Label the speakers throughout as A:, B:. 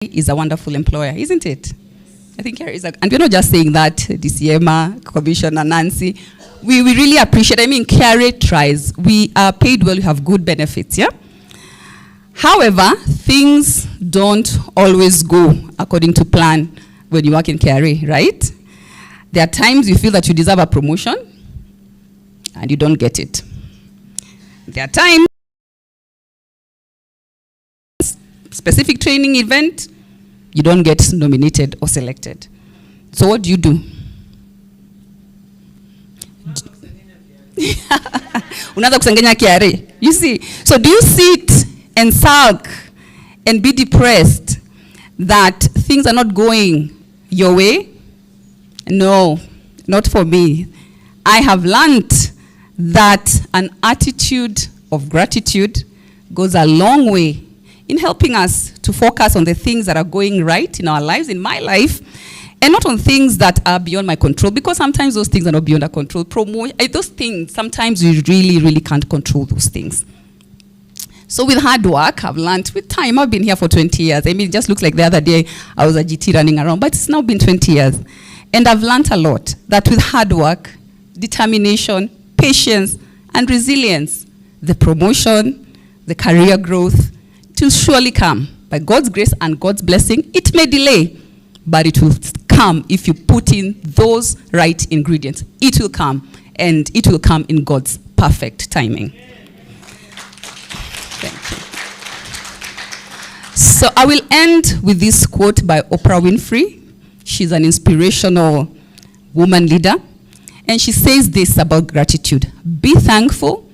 A: is a wonderful employer, isn't it? I think Kerry is and we're not just saying that, DCMA, Commissioner Nancy. We really appreciate, Kerry tries. We are paid well, we have good benefits, yeah? However, things don't always go according to plan when you work in Kerry, right? There are times you feel that you deserve a promotion and you don't get it. There are times, specific training event, you don't get nominated or selected. So what do you do? Unaanza kusengenya KRA. You see, so do you sit and sulk and be depressed that things are not going your way? No, not for me. I have learned that an attitude of gratitude goes a long way in helping us to focus on the things that are going right in our lives, in my life, and not on things that are beyond my control, because sometimes those things are not beyond our control. Those things, sometimes we really can't control those things. So with hard work, I've learned with time. I've been here for 20 years. It just looks like the other day I was a GT running around, but it's now been 20 years. And I've learned a lot that with hard work, determination, patience, and resilience, the promotion, the career growth, it will surely come. By God's grace and God's blessing, it may delay, but it will come if you put in those right ingredients. It will come, and it will come in God's perfect timing. Thank you. So I will end with this quote by Oprah Winfrey. She's an inspirational woman leader. And she says this about gratitude: be thankful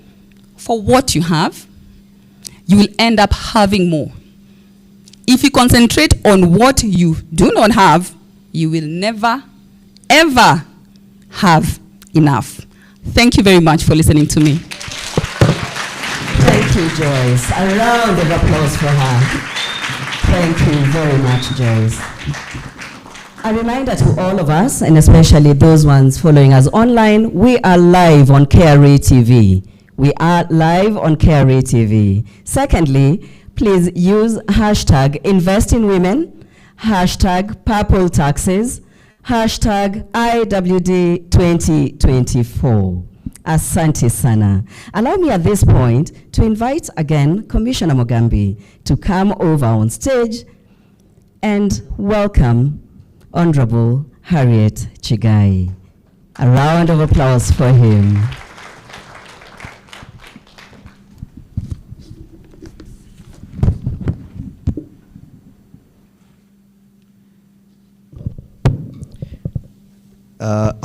A: for what you have. You will end up having more. If you concentrate on what you do not have, you will never, ever have enough. Thank you very much for listening to me.
B: Thank you, Joyce. A round of applause for her. Thank you very much, Joyce. A reminder to all of us, and especially those ones following us online, we are live on KRA TV. We are live on KRA TV. Secondly, please use hashtag #InvestInWomen, hashtag Purple Taxes, hashtag IWD2024. Asante sana. Allow me at this point to invite again Commissioner Mugambi to come over on stage and welcome Honorable Harriet Chigai. A round of applause for him.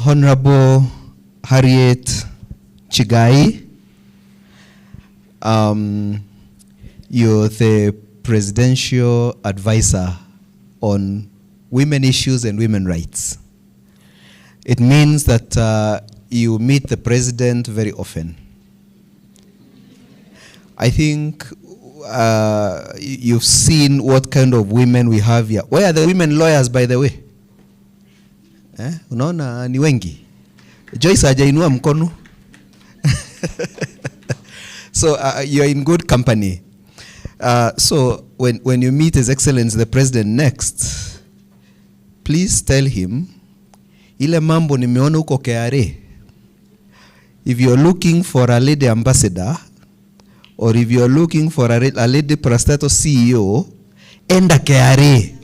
C: Honorable Harriet Chigai, you're the Presidential Advisor on Women Issues and Women Rights. It means that you meet the President very often. I think you've seen what kind of women we have here. Where are the women lawyers, by the way? Unaona ni wengi. Joyce hajainua mkono. So you're in good company. So when you meet His Excellency the President next, please tell him, ile mambo nimeona huko KRA. If you're looking for a lady ambassador, or if you're looking for a lady Parastatal CEO, enda KRA.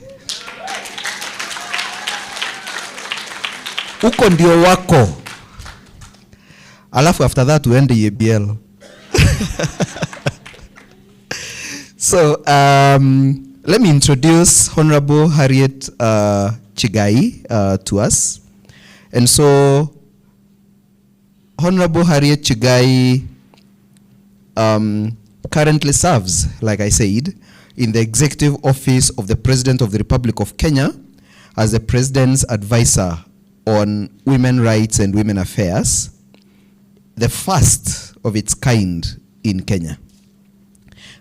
C: Uko ndio wako. Alafu after that uende EBL. So let me introduce Honorable Harriet Chigai to us. And so Honorable Harriet Chigai currently serves, like I said, in the Executive Office of the President of the Republic of Kenya as the President's Advisor on Women Rights and Women Affairs, the first of its kind in Kenya.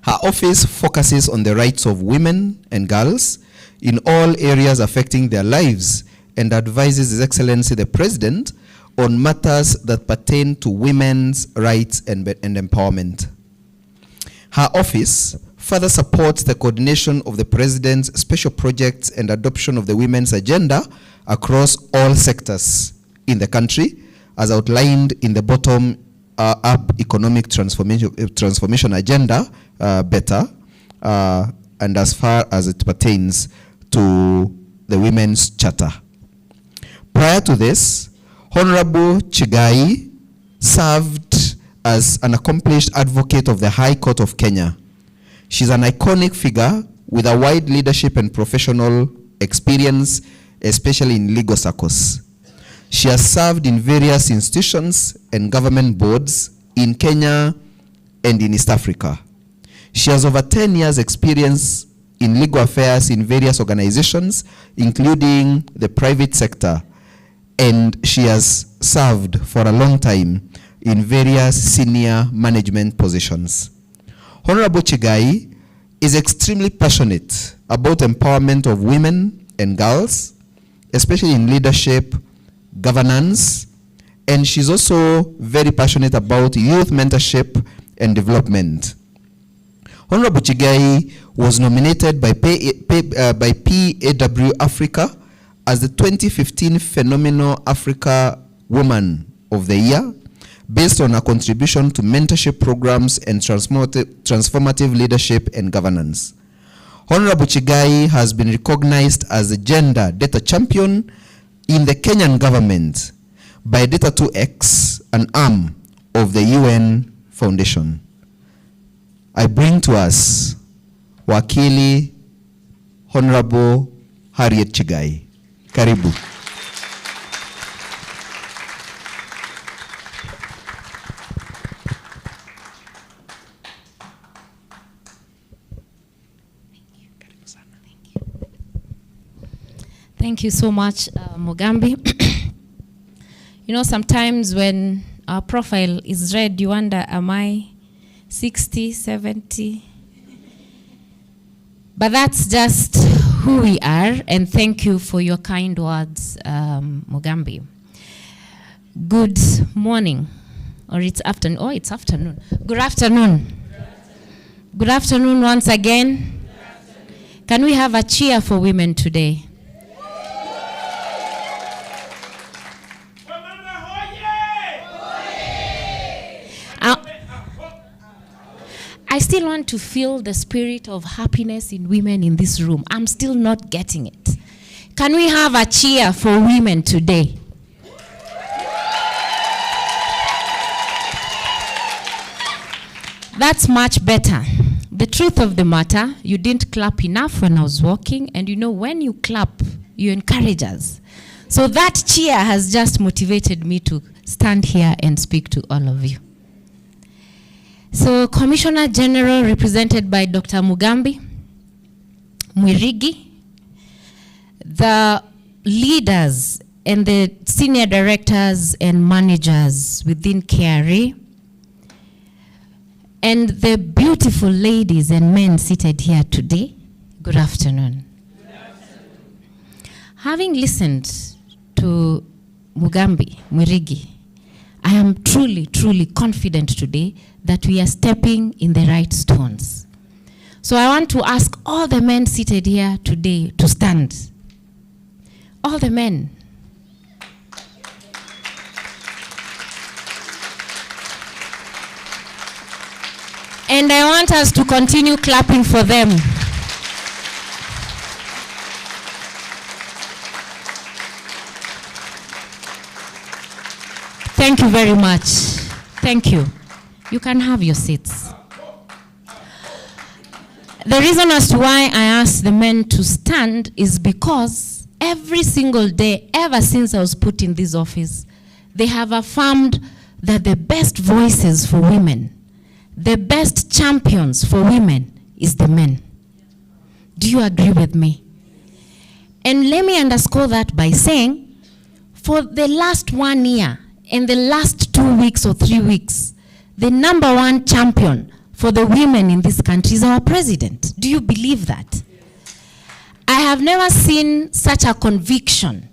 C: Her office focuses on the rights of women and girls in all areas affecting their lives and advises His Excellency the President on matters that pertain to women's rights and empowerment. Her office further supports the coordination of the President's special projects and adoption of the women's agenda across all sectors in the country, as outlined in the bottom-up economic transformation agenda, BETTER, and as far as it pertains to the Women's Charter. Prior to this, Honorable Chigai served as an accomplished advocate of the High Court of Kenya. She's an iconic figure with a wide leadership and professional experience, especially in legal circles. She has served in various institutions and government boards in Kenya and in East Africa. She has over 10 years experience in legal affairs in various organizations, including the private sector, and she has served for a long time in various senior management positions. Honorable Chigai is extremely passionate about empowerment of women and girls, especially in leadership, governance, and she's also very passionate about youth mentorship and development. Honorable Chigai was nominated by PAW Africa as the 2015 Phenomenal Africa Woman of the Year, based on her contribution to mentorship programs and transformative leadership and governance. Honorable Chigai has been recognized as a gender data champion in the Kenyan government by Data2X, an arm of the UN Foundation. I bring to us Wakili Honorable Harriet Chigai. Karibu.
D: Thank you so much, Mugambi. You know, sometimes when our profile is read, you wonder, am I 60, 70? But that's just who we are, and thank you for your kind words, Mugambi. Good morning, or it's afternoon. Oh, it's afternoon. Good afternoon. Good afternoon once again. Can we have a cheer for women today? I still want to feel the spirit of happiness in women in this room. I'm still not getting it. Can we have a cheer for women today? That's much better. The truth of the matter, you didn't clap enough when I was walking, and you know, when you clap, you encourage us. So that cheer has just motivated me to stand here and speak to all of you. So Commissioner General, represented by Dr. Mugambi, Mwirigi, the leaders and the senior directors and managers within KRA, and the beautiful ladies and men seated here today, good afternoon. Good afternoon. Having listened to Mugambi, Mwirigi, I am truly, truly confident today that we are stepping in the right stones. So I want to ask all the men seated here today to stand. All the men. And I want us to continue clapping for them. Thank you very much. Thank you. You can have your seats. The reason as to why I asked the men to stand is because every single day, ever since I was put in this office, they have affirmed that the best voices for women, the best champions for women is the men. Do you agree with me? And let me underscore that by saying, for the last 1 year, in the last 2 weeks or 3 weeks, the number one champion for the women in this country is our president. Do you believe that? I have never seen such a conviction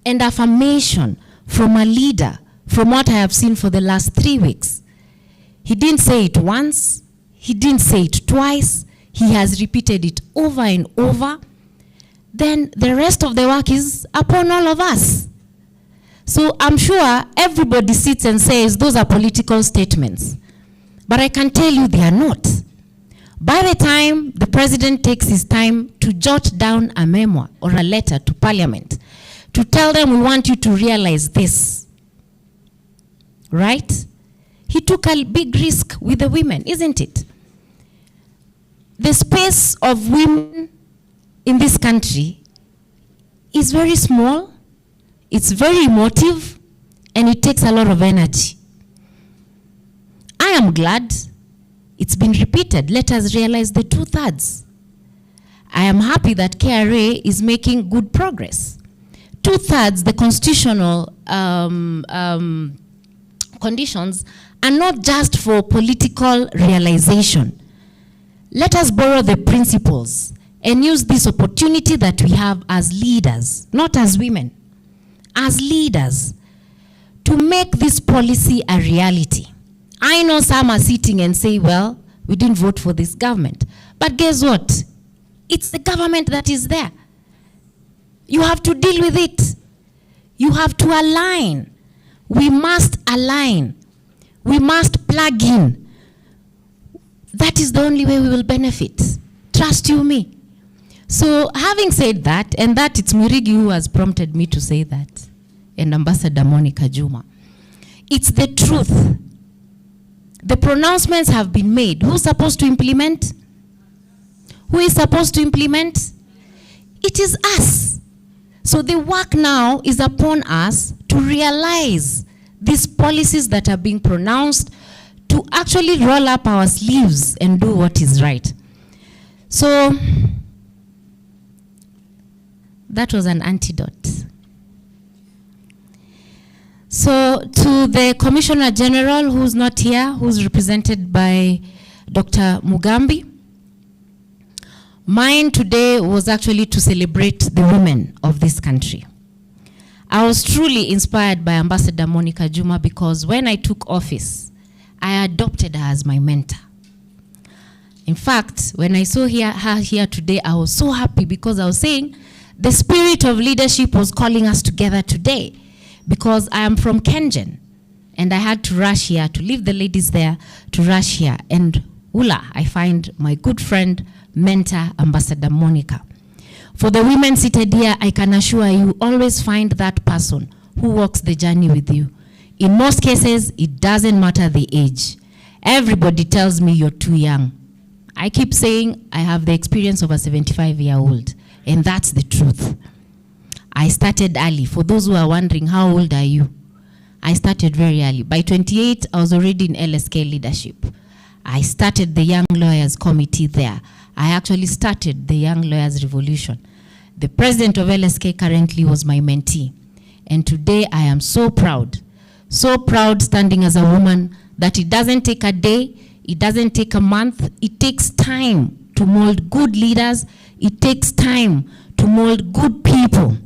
D: and affirmation from a leader from what I have seen for the last 3 weeks. He didn't say it once, he didn't say it twice, he has repeated it over and over, then the rest of the work is upon all of us. So I'm sure everybody sits and says those are political statements. But I can tell you they are not. By the time the president takes his time to jot down a memo or a letter to parliament to tell them we want you to realize this, right? He took a big risk with the women, isn't it? The space of women in this country is very small, it's very emotive, and it takes a lot of energy. I am glad it's been repeated. Let us realize the 2/3. I am happy that KRA is making good progress. 2/3, the constitutional conditions are not just for political realization. Let us borrow the principles and use this opportunity that we have as leaders, not as women, as leaders, to make this policy a reality. I know some are sitting and say, well, we didn't vote for this government. But guess what? It's the government that is there. You have to deal with it. You have to align. We must align. We must plug in. That is the only way we will benefit. Trust you me. So having said that, and that it's Murigi who has prompted me to say that, and Ambassador Monica Juma, it's the truth. The pronouncements have been made. Who's supposed to implement? Who is supposed to implement? It is us. So the work now is upon us to realize these policies that are being pronounced, to actually roll up our sleeves and do what is right. So that was an antidote. So to the Commissioner General, who's not here, who's represented by Dr. Mugambi, mine today was actually to celebrate the women of this country. I was truly inspired by Ambassador Monica Juma because when I took office, I adopted her as my mentor. In fact, when I saw her here today, I was so happy because I was saying the spirit of leadership was calling us together today, because I am from Kengen and I had to rush here, to leave the ladies there, to rush here. And Ula, I find my good friend, mentor, Ambassador Monica. For the women seated here, I can assure you, always find that person who walks the journey with you. In most cases, it doesn't matter the age. Everybody tells me you're too young. I keep saying I have the experience of a 75-year-old, and that's the truth. I started early. For those who are wondering, how old are you? I started very early. By 28, I was already in LSK leadership. I started the Young Lawyers Committee there. I actually started the Young Lawyers Revolution. The president of LSK currently was my mentee. And today I am so proud standing as a woman, that it doesn't take a day, it doesn't take a month, it takes time to mold good leaders, it takes time to mold good people.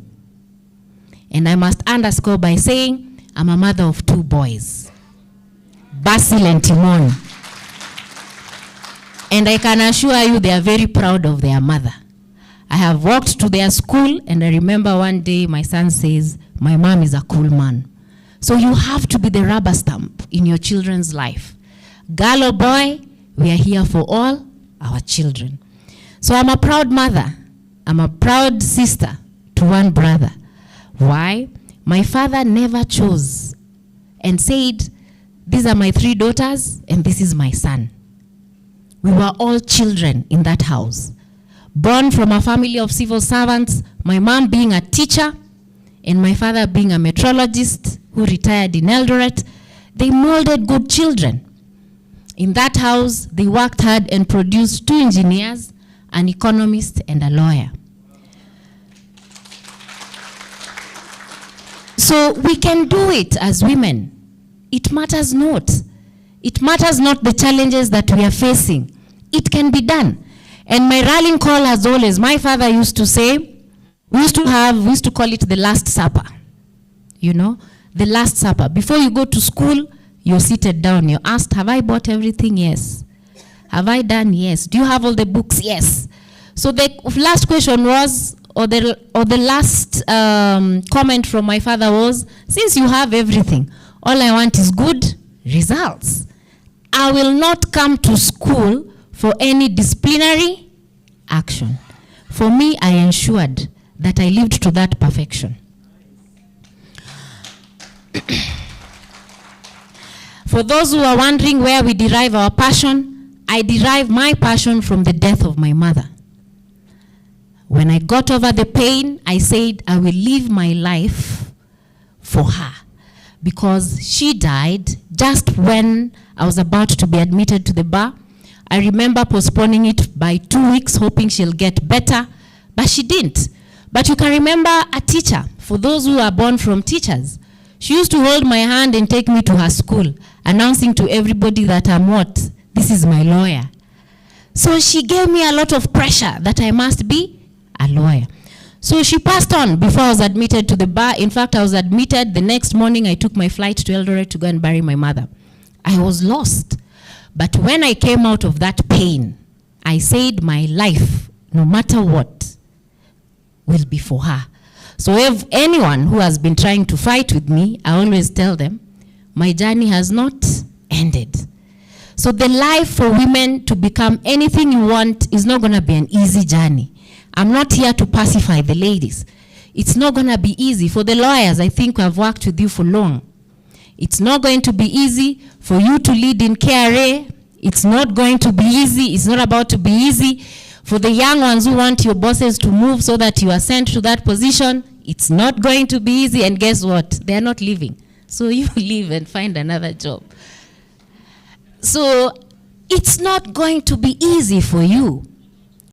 D: And I must underscore by saying, I'm a mother of 2 boys, Basil and Timon. And I can assure you they are very proud of their mother. I have walked to their school, and I remember one day my son says, my mom is a cool man. So you have to be the rubber stamp in your children's life. Girl or boy, we are here for all our children. So I'm a proud mother. I'm a proud sister to one brother. Why? My father never chose and said, these are my 3 daughters and this is my son. We were all children in that house. Born from a family of civil servants, my mom being a teacher and my father being a meteorologist who retired in Eldoret. They molded good children. In that house, they worked hard and produced 2 engineers, an economist and a lawyer. So we can do it as women. It matters not. It matters not the challenges that we are facing. It can be done. And my rallying call, as always, my father used to say, we used to call it the Last Supper. You know, the Last Supper. Before you go to school, you're seated down. You're asked, have I bought everything? Yes. Have I done? Yes. Do you have all the books? Yes. So the last question was, or the last comment from my father was, since you have everything, all I want is good results. I will not come to school for any disciplinary action. For me, I ensured that I lived to that perfection. For those who are wondering where we derive our passion, I derive my passion from the death of my mother. When I got over the pain, I said, I will live my life for her. Because she died just when I was about to be admitted to the bar. I remember postponing it by 2 weeks, hoping she'll get better, but she didn't. But you can remember a teacher, for those who are born from teachers. She used to hold my hand and take me to her school, announcing to everybody that I'm what? This is my lawyer. So she gave me a lot of pressure that I must be a lawyer. So she passed on before I was admitted to the bar. In fact, I was admitted. The next morning, I took my flight to Eldoret to go and bury my mother. I was lost. But when I came out of that pain, I said my life, no matter what, will be for her. So if anyone who has been trying to fight with me, I always tell them, my journey has not ended. So the life for women to become anything you want is not going to be an easy journey. I'm not here to pacify the ladies. It's not going to be easy. For the lawyers, I think I've worked with you for long. It's not going to be easy for you to lead in KRA. It's not going to be easy. It's not about to be easy. For the young ones who want your bosses to move so that you are sent to that position, it's not going to be easy. And guess what? They are not leaving. So you leave and find another job. So it's not going to be easy for you.